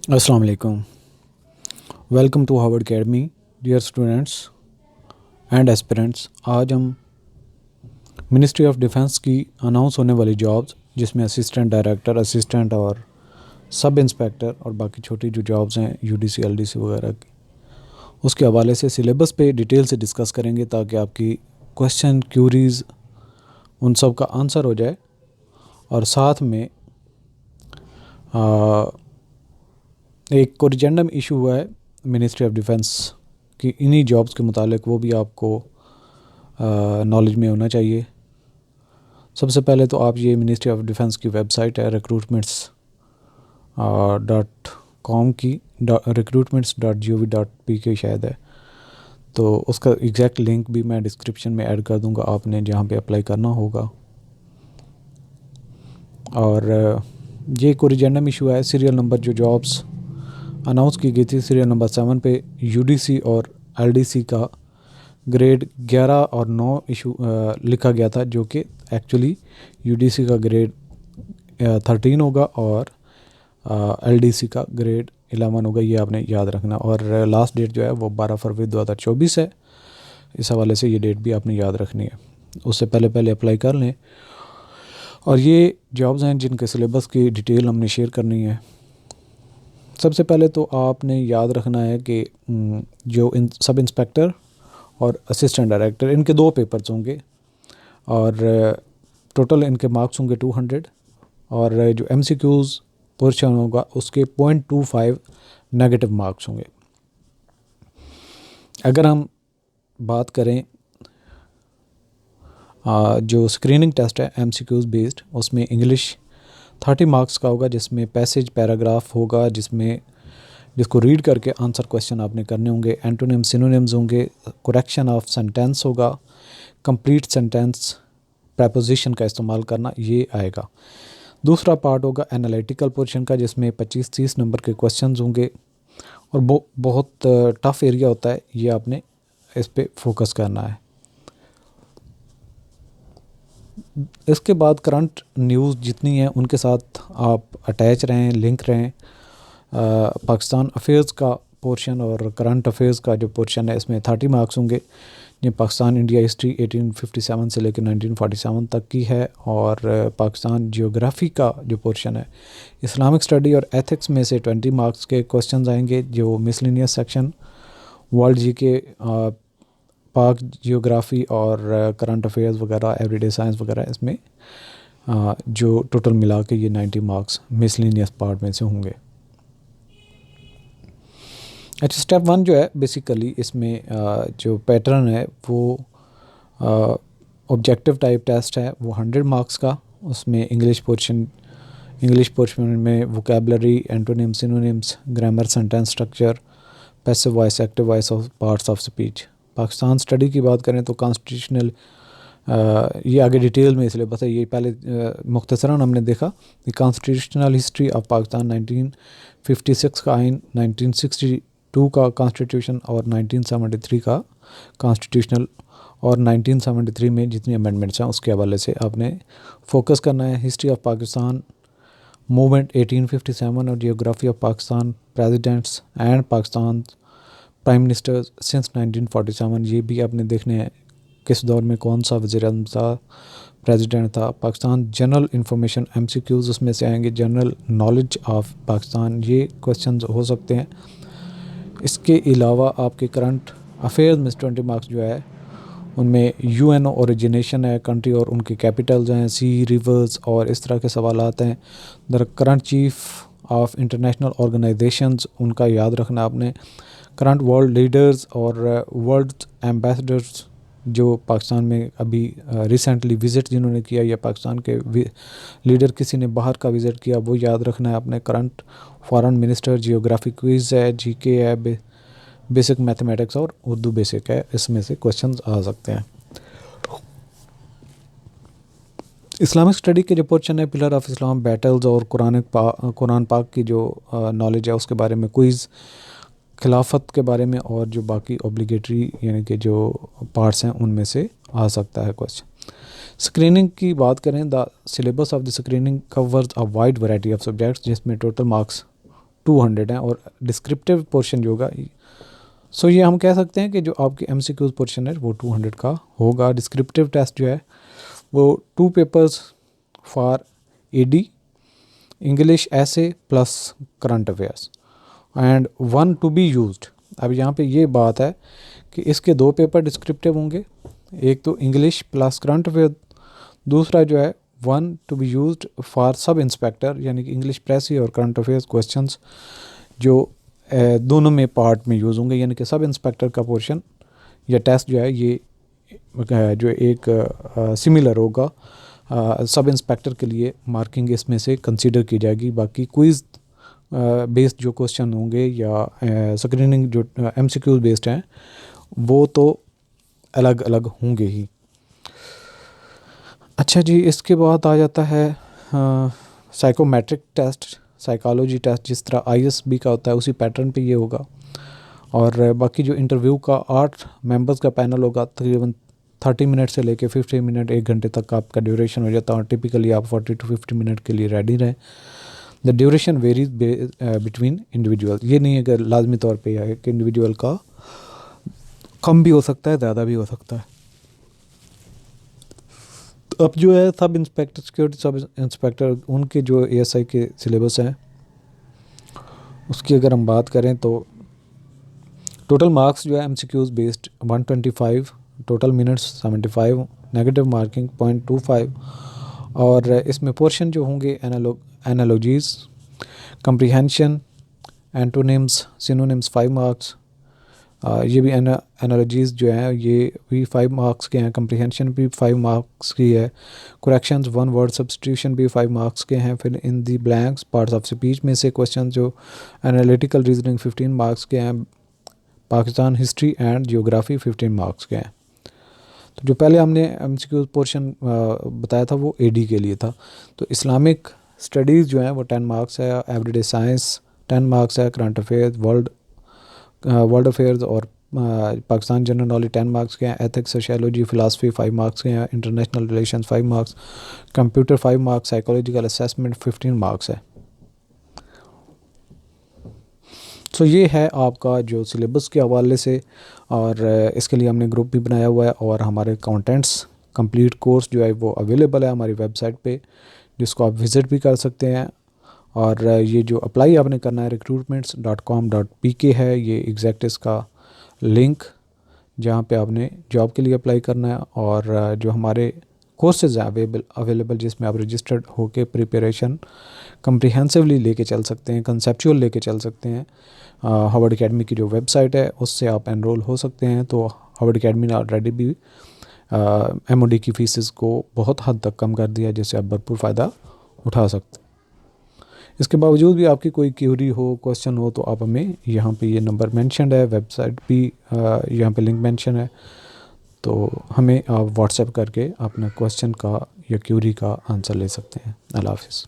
अस्सलाम वालेकुम। Welcome to Harvard academy. Dear students and aspirants, आज हम मिनिस्ट्री ऑफ डिफेंस की अनाउंस होने वाली जॉब्स, जिसमें असिस्टेंट डायरेक्टर, असिस्टेंट और सब इंस्पेक्टर और बाकी छोटी जो जॉब्स हैं यूडीसी एलडीसी वगैरह की, उसके हवाले से सिलेबस पे डिटेल से डिस्कस करेंगे ताकि आपकी क्वेश्चन क्यूरीज उन सब का आंसर हो जाए। और साथ में आ, एक कोरिजेंडम इशू हुआ है मिनिस्ट्री ऑफ डिफेंस की इन्हीं जॉब्स के मुतालिक, वो भी आपको नॉलेज में होना चाहिए। सबसे पहले तो आप ये मिनिस्ट्री ऑफ डिफेंस की वेबसाइट है recruitments.com की, recruitments.gov.pk शायद है, तो उसका एग्जैक्ट लिंक भी मैं डिस्क्रिप्शन में ऐड कर दूंगा, आपने जहाँ पे अप्लाई करना होगा। और ये कोरिजेंडम इशू है। सीरियल नंबर जो जॉब्स अनाउंस की गई थी, सीरियल नंबर 7 पे यूडीसी और एलडीसी का ग्रेड 11 और 9 इशू लिखा गया था, जो कि एक्चुअली यूडीसी का ग्रेड 13 होगा और एलडीसी का ग्रेड 11 होगा, ये आपने याद रखना। और लास्ट डेट जो है वो 12 फरवरी 2024 है। इस हवाले से ये डेट भी आपने याद रखनी है, उससे पहले पहले अप्लाई कर लें। और ये जॉब्स हैं जिनके सिलेबस की डिटेल हमने शेयर करनी है। सबसे पहले तो आपने याद रखना है कि जो सब इंस्पेक्टर और असिस्टेंट डायरेक्टर, इनके 2 पेपर्स होंगे और टोटल इनके मार्क्स होंगे 200। और जो एमसीक्यूज़ पोर्शन होगा उसके 0.25 नेगेटिव मार्क्स होंगे। अगर हम बात करें जो स्क्रीनिंग टेस्ट है एमसीक्यूज़ बेस्ड, उसमें इंग्लिश 30 मार्क्स का होगा, जिसमें पैसेज पैराग्राफ होगा, जिसको रीड करके आंसर क्वेश्चन आपने करने होंगे। एंटोनिम सिनोनिम्स होंगे, करेक्शन ऑफ सेंटेंस होगा, कंप्लीट सेंटेंस, प्रेपोजिशन का इस्तेमाल करना, ये आएगा। दूसरा पार्ट होगा एनालिटिकल पोर्शन का, जिसमें 25-30 नंबर के क्वेश्चंस होंगे और बहुत टफ एरिया होता है, ये आपने इस पे फोकस करना है। इसके बाद करंट न्यूज़ जितनी हैं उनके साथ आप अटैच रहें, लिंक रहें। पाकिस्तान अफेयर्स का पोर्शन और करंट अफेयर्स का जो पोर्शन है, इसमें 30 मार्क्स होंगे। ये पाकिस्तान इंडिया हिस्ट्री 1857 से लेकर 1947 तक की है। और पाकिस्तान जियोग्राफ़ी का जो पोर्शन है, इस्लामिक स्टडी और एथिक्स में से 20 मार्क्स के क्वेश्चंस आएंगे। जो मिसलिनियस सेक्शन, वर्ल्ड जीके, पाक जियोग्राफ़ी और करंट अफेयर्स वगैरह, एवरीडे साइंस वगैरह, इसमें जो टोटल मिला के ये 90 मार्क्स मिसलिनियस पार्ट में से होंगे। अच्छा, स्टेप 1 जो है बेसिकली इसमें जो पैटर्न है वो ऑब्जेक्टिव टाइप टेस्ट है, वो 100 मार्क्स का। उसमें इंग्लिश पोर्शन में vocabulary, antonym synonyms, grammar, sentence structure, passive voice, active voice और parts of speech. Pakistan study की बात करें तो कॉन्स्टिट्यूशनल, ये आगे डिटेल में इसलिए बता, ये पहले मुख्तसरन हमने देखा कि कॉन्स्टिट्यूशनल हिस्ट्री ऑफ पाकिस्तान, 1956 का आइन, 1962 का कॉन्स्टिट्यूशन और 1973 का कॉन्स्टिट्यूशनल, और 1973 में जितनी अमेंडमेंट्स हैं उसके हवाले से आपने फोकस करना है। हिस्ट्री ऑफ पाकिस्तान मूवमेंट 1857 और geography of Pakistan, presidents and Pakistan prime ministers since 1947, ये भी आपने देखने हैं किस दौर में कौन सा वज़ीर-ए-आज़म था, प्रेसिडेंट था। पाकिस्तान जनरल इंफॉर्मेशन एमसीक्यूज़ उसमें से आएंगे। जनरल नॉलेज ऑफ पाकिस्तान, ये क्वेश्चंस हो सकते हैं। इसके अलावा आपके करंट अफेयर्स में 20 मार्क्स जो है उनमें यूएनओ ओरिजिनेशन है, कंट्री और उनके कैपिटल्स हैं, सी, रिवर्स और इस तरह के सवाल आते हैं। The current chief of international organisations, उनका याद रखना आपने। करंट वर्ल्ड लीडर्स और वर्ल्ड एम्बेसडर्स जो पाकिस्तान में अभी रिसेंटली विज़िट जिन्होंने किया, या पाकिस्तान के लीडर किसी ने बाहर का विज़िट किया, वो याद रखना है आपने। Current foreign minister, geography quiz है, जीके है, बेसिक मैथमेटिक्स और उर्दू बेसिक है, इसमें से क्वेश्चंस आ सकते हैं। इस्लामिक स्टडी के जो पोर्शन है, पिलर ऑफ इस्लाम, बैटल्स और कुरान पाक की जो नॉलेज है उसके बारे में क्विज़, खिलाफत के बारे में, और जो बाकी ऑब्लिगेटरी यानी कि जो पार्ट्स हैं उनमें से आ सकता है क्वेश्चन। स्क्रीनिंग की बात करें, the syllabus of the screening covers a wide variety of subjects, जिसमें टोटल मार्क्स 200 हैं और डिस्क्रिप्टिव पोर्शन जो होगा सो ये हम कह सकते हैं कि जो आपके MCQs पोर्शन है वो 200 का होगा। डिस्क्रिप्टिव टेस्ट जो है वो 2 papers for AD, English essay plus current affairs and 1 to be used. अब यहाँ पे ये बात है कि इसके 2 पेपर डिस्क्रिप्टिव होंगे, एक तो इंग्लिश प्लस करंट अफेयर, दूसरा जो है 1 to be used for sub inspector, यानी कि इंग्लिश प्रेसी और करंट अफेयर्स क्वेश्चंस जो दोनों में पार्ट में यूज़ होंगे, यानी कि सब इंस्पेक्टर का पोर्शन या टेस्ट जो है ये जो एक सिमिलर होगा सब इंस्पेक्टर के लिए मार्किंग इसमें से कंसीडर की जाएगी। बाकी क्विज़ बेस्ड जो क्वेश्चन होंगे या स्क्रीनिंग जो MCQs बेस्ड हैं वो तो अलग अलग होंगे ही। अच्छा जी, इसके बाद आ जाता है साइकोमेट्रिक टेस्ट, साइकोलॉजी टेस्ट, जिस तरह ISB का होता है उसी पैटर्न पे ये होगा। और बाकी जो इंटरव्यू का 8 मेंबर्स का पैनल होगा, तकरीबन 30 मिनट से लेके 50 मिनट 1 घंटे तक का आपका ड्यूरेशन हो जाता है और टिपिकली आप 40 to 50 मिनट के लिए रेडी रहें। The duration varies between individual, ये नहीं है कि लाजमी तौर पे है कि इंडिविजुअल का कम भी हो सकता है ज़्यादा भी हो सकता है। अब जो है sub inspector, security sub inspector, उनके जो ASI के सिलेबस हैं उसकी अगर हम बात करें तो टोटल मार्क्स जो है MCQs based 125, total minutes 75, negative marking 0.25 और इसमें पोर्शन जो होंगे analogies, comprehension, antonyms, synonyms 5 marks, ये भी एनालॉजीज़ जो हैं ये भी 5 मार्क्स के हैं, कंप्रीहेंशन भी 5 मार्क्स की है, करेक्शंस 1 वर्ड सब्स्टिट्यूशन भी 5 मार्क्स के हैं। फिर in the blanks parts of speech में से क्वेश्चन जो एनालिटिकल रीजनिंग 15 मार्क्स के हैं, Pakistan history and geography 15 marks के हैं। तो जो पहले हमने MCQ पोर्शन बताया था वो AD के लिए था। तो इस्लामिक स्टडीज़ जो हैं वो 10 मार्क्स है, एवरीडे साइंस 10 मार्क्स है, करंट अफेयर्स, वर्ल्ड अफेयर्स और पाकिस्तान जनरल नॉलेज 10 मार्क्स के हैं, एथिक्स, सोशियोलॉजी, फ़िलासफ़ी 5 मार्क्स के हैं, international relations 5 marks, computer 5 marks, psychological assessment 15 marks है। सो ये है आपका जो सिलेबस के हवाले से, और इसके लिए हमने ग्रुप भी बनाया हुआ है और हमारे कंटेंट्स कंप्लीट कोर्स जो है वो अवेलेबल है हमारी वेबसाइट पे, जिसको आप विज़िट भी कर सकते हैं। और ये जो अप्लाई आपने करना है recruitments.com.pk है, ये एग्जैक्ट इसका लिंक जहाँ पे आपने जॉब के लिए अप्लाई करना है। और जो हमारे कोर्सेज़ हैं अवेलेबल जिसमें आप रजिस्टर्ड होकर प्रिपरेशन कम्प्रीहेंसिवली लेके चल सकते हैं, कंसेप्चुअल लेके चल सकते हैं। हार्वर्ड एकेडमी की जो वेबसाइट है उससे आप एनरोल हो सकते हैं। तो हार्वर्ड एकेडमी ने ऑलरेडी भी MOD की फ़ीसेस को बहुत हद तक कम कर दिया, जिससे आप भरपूर फ़ायदा उठा सकते हैं। इसके बावजूद भी आपकी कोई क्यूरी हो, क्वेश्चन हो, तो आप हमें यहाँ पे ये नंबर मेंशन्ड है, वेबसाइट भी यहाँ पे लिंक मेंशन है, तो हमें आप व्हाट्सएप करके अपने क्वेश्चन का या क्यूरी का आंसर ले सकते हैं। अल्लाह हाफ़िज़।